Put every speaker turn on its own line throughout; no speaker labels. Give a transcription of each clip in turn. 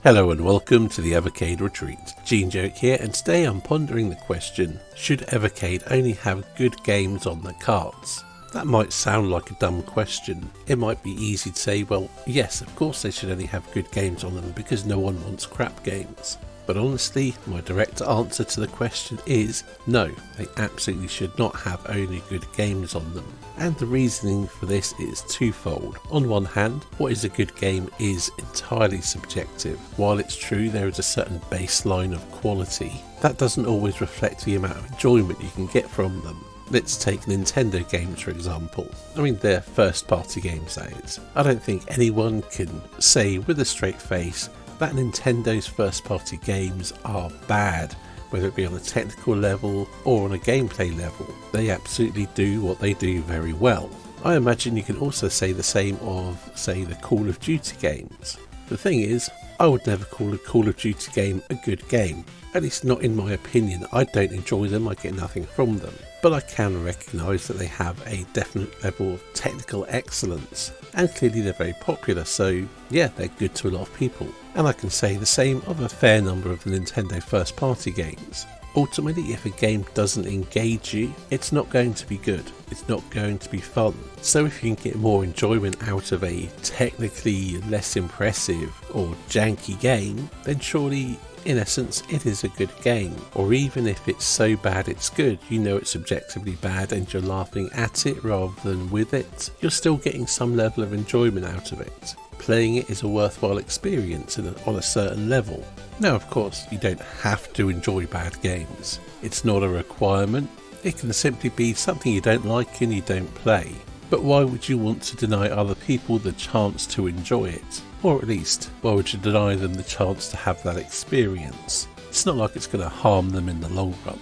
Hello and welcome to the Evercade Retreat. Gene Joke here, and today I'm pondering the question, should Evercade only have good games on the carts? That might sound like a dumb question. It might be easy to say, well, yes, of course they should only have good games on them because no one wants crap games. But honestly, my direct answer to the question is no, they absolutely should not have only good games on them. And the reasoning for this is twofold. On one hand, what is a good game is entirely subjective. While it's true there is a certain baseline of quality, that doesn't always reflect the amount of enjoyment you can get from them. Let's take Nintendo games for example. I mean, they're first party games, that is. I don't think anyone can say with a straight face that Nintendo's first party games are bad, whether it be on a technical level or on a gameplay level. They absolutely do what they do very well. I imagine you can also say the same of, say, the Call of Duty games. The thing is, I would never call a Call of Duty game a good game. At least not in my opinion. I don't enjoy them, I get nothing from them. But I can recognise that they have a definite level of technical excellence, and clearly they're very popular, so yeah, they're good to a lot of people. And I can say the same of a fair number of the Nintendo first party games. Ultimately, if a game doesn't engage you, it's not going to be good, it's not going to be fun. So if you can get more enjoyment out of a technically less impressive or janky game, then surely in essence it is a good game. Or even if it's so bad it's good, you know it's objectively bad and you're laughing at it rather than with it, you're still getting some level of enjoyment out of it. Playing it is a worthwhile experience on a certain level. Now of course you don't have to enjoy bad games, it's not a requirement, it can simply be something you don't like and you don't play. But why would you want to deny other people the chance to enjoy it? Or at least, why would you deny them the chance to have that experience? It's not like it's going to harm them in the long run.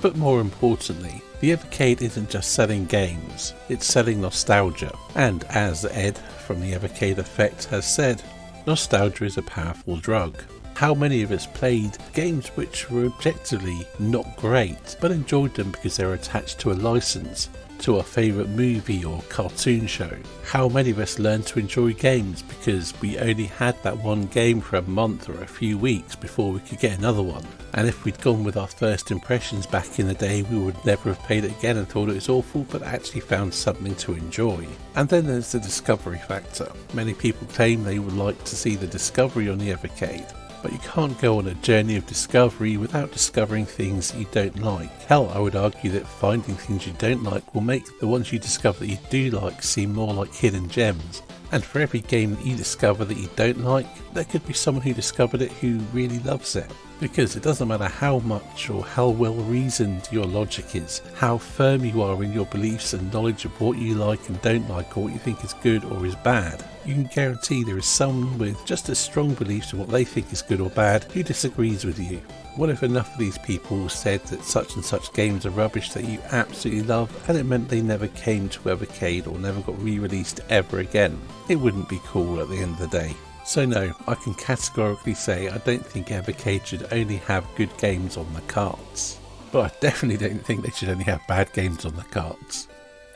But more importantly, the Evercade isn't just selling games, it's selling nostalgia. And as Ed from the Evercade Effect has said, nostalgia is a powerful drug. How many of us played games which were objectively not great, but enjoyed them because they were attached to a license, to our favourite movie or cartoon show? How many of us learned to enjoy games because we only had that one game for a month or a few weeks before we could get another one? And if we'd gone with our first impressions back in the day, we would never have played it again and thought it was awful, but actually found something to enjoy. And then there's the discovery factor. Many people claim they would like to see the discovery on the Evercade. But you can't go on a journey of discovery without discovering things that you don't like. Hell, I would argue that finding things you don't like will make the ones you discover that you do like seem more like hidden gems. And for every game that you discover that you don't like, there could be someone who discovered it who really loves it. Because it doesn't matter how much or how well reasoned your logic is, how firm you are in your beliefs and knowledge of what you like and don't like, or what you think is good or is bad, you can guarantee there is someone with just as strong beliefs of what they think is good or bad who disagrees with you. What if enough of these people said that such and such games are rubbish that you absolutely love, and it meant they never came to Evercade or never got re-released ever again? It wouldn't be cool at the end of the day. So no, I can categorically say I don't think Evercade should only have good games on the carts. But I definitely don't think they should only have bad games on the carts.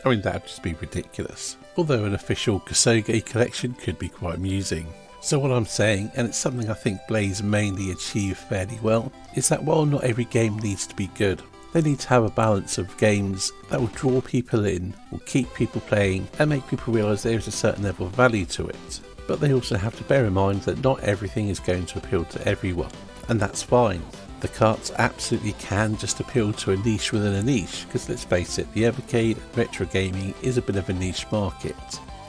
I mean, that would just be ridiculous. Although an official Kosoge collection could be quite amusing. So what I'm saying, and it's something I think Blaze mainly achieve fairly well, is that while not every game needs to be good, they need to have a balance of games that will draw people in, will keep people playing, and make people realise there is a certain level of value to it. But they also have to bear in mind that not everything is going to appeal to everyone, and that's fine. The carts absolutely can just appeal to a niche within a niche, because let's face it, the Evercade and retro gaming is a bit of a niche market.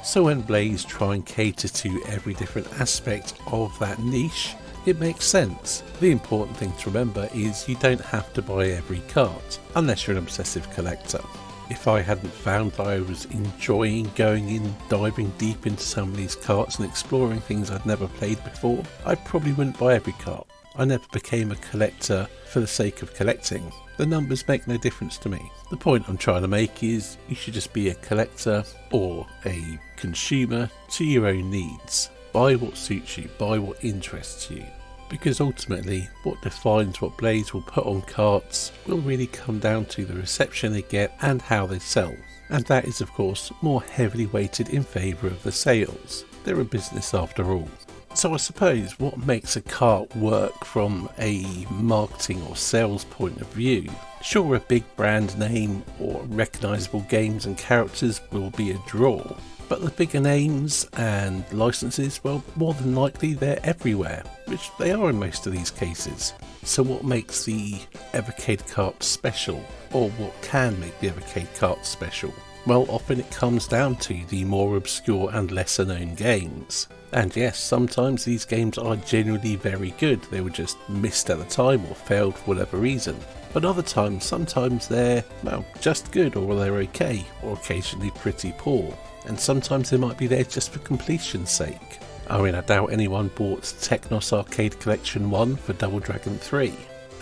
So when Blaze try and cater to every different aspect of that niche, it makes sense. The important thing to remember is you don't have to buy every cart, unless you're an obsessive collector. If I hadn't found that I was enjoying going in, diving deep into some of these carts and exploring things I'd never played before, I probably wouldn't buy every cart. I never became a collector for the sake of collecting. The numbers make no difference to me. The point I'm trying to make is you should just be a collector or a consumer to your own needs. Buy what suits you, buy what interests you. Because ultimately, what defines what Blaze will put on carts will really come down to the reception they get and how they sell. And that is of course more heavily weighted in favour of the sales. They're a business after all. So I suppose what makes a cart work from a marketing or sales point of view, sure, a big brand name or recognisable games and characters will be a draw, but the bigger names and licenses, well, more than likely they're everywhere, which they are in most of these cases. So what makes the Evercade cart special, or what can make the Evercade cart special? Well, often it comes down to the more obscure and lesser known games. And yes, sometimes these games are genuinely very good, they were just missed at the time or failed for whatever reason. But other times, sometimes they're, well, just good, or they're okay, or occasionally pretty poor. And sometimes they might be there just for completion's sake. I mean, I doubt anyone bought Technos Arcade Collection 1 for Double Dragon 3.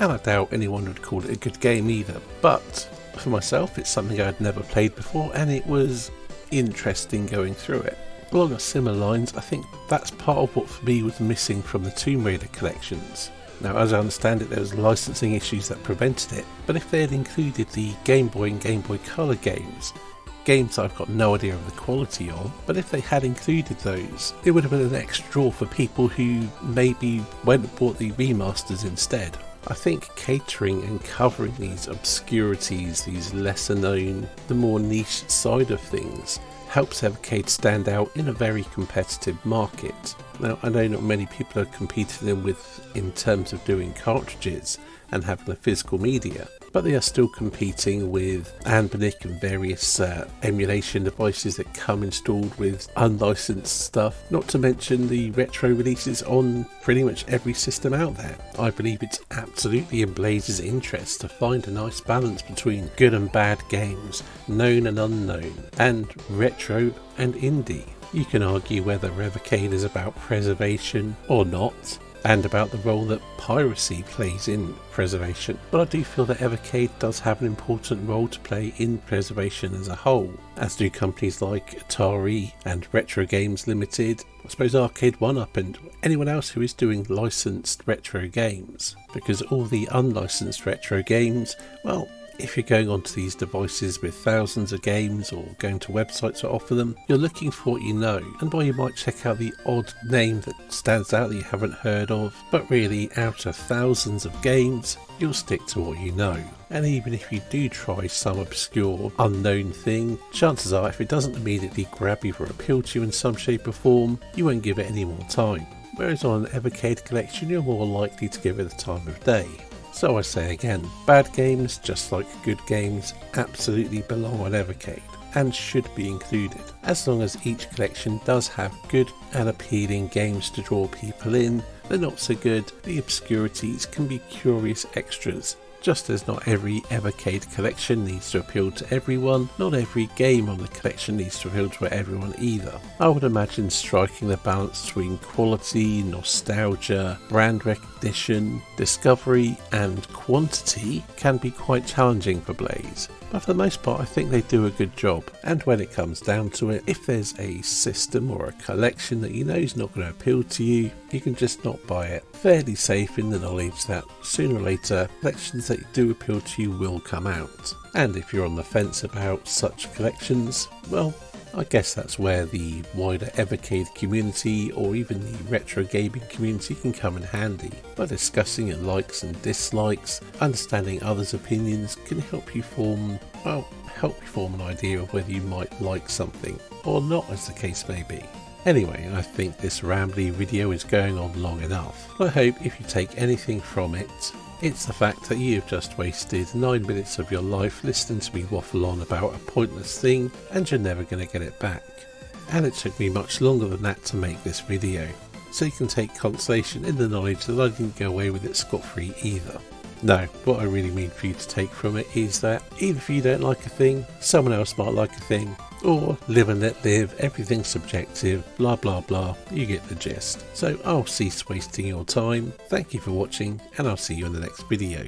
And I doubt anyone would call it a good game either. But for myself, it's something I'd never played before, and it was interesting going through it. Along similar lines, I think that's part of what for me was missing from the Tomb Raider collections. Now, as I understand it, there was licensing issues that prevented it, but if they had included the Game Boy and Game Boy Color games I've got no idea of the quality of, but if they had included those, it would have been an extra draw for people who maybe went and bought the remasters instead. I think catering and covering these obscurities, these lesser known, the more niche side of things, helps Evercade stand out in a very competitive market. Now, I know not many people are competing with in terms of doing cartridges and having the physical media, but they are still competing with Anbernic and various emulation devices that come installed with unlicensed stuff, not to mention the retro releases on pretty much every system out there. I believe it's absolutely in Blaze's interest to find a nice balance between good and bad games, known and unknown, and retro and indie. You can argue whether Evercade is about preservation or not, and about the role that piracy plays in preservation, but I do feel that Evercade does have an important role to play in preservation as a whole, as do companies like Atari and Retro Games Limited, I suppose Arcade 1UP and anyone else who is doing licensed retro games, because all the unlicensed retro games, well, if you're going onto these devices with thousands of games or going to websites that offer them, you're looking for what you know, and while you might check out the odd name that stands out that you haven't heard of, but really out of thousands of games, you'll stick to what you know. And even if you do try some obscure, unknown thing, chances are if it doesn't immediately grab you or appeal to you in some shape or form, you won't give it any more time. Whereas on an Evercade collection, you're more likely to give it the time of day. So I say again, bad games, just like good games, absolutely belong on Evercade and should be included, as long as each collection does have good and appealing games to draw people in. The not so good, the obscurities can be curious extras. Just as not every Evercade collection needs to appeal to everyone, not every game on the collection needs to appeal to everyone either. I would imagine striking the balance between quality, nostalgia, brand recognition, discovery and quantity can be quite challenging for Blaze. But for the most part I think they do a good job, and when it comes down to it, if there's a system or a collection that you know is not going to appeal to you, you can just not buy it. Fairly safe in the knowledge that sooner or later collections that do appeal to you will come out. And if you're on the fence about such collections, well, I guess that's where the wider Evercade community or even the retro gaming community can come in handy. By discussing your likes and dislikes, understanding others' opinions can help you form an idea of whether you might like something or not, as the case may be. Anyway, I think this rambly video is going on long enough. I hope if you take anything from it, it's the fact that you've just wasted 9 minutes of your life listening to me waffle on about a pointless thing and you're never going to get it back. And it took me much longer than that to make this video, so you can take consolation in the knowledge that I didn't go away with it scot-free either. No, what I really mean for you to take from it is that even if you don't like a thing, someone else might like a thing, or live and let live, everything's subjective, blah blah blah, you get the gist. So I'll cease wasting your time, thank you for watching, and I'll see you in the next video.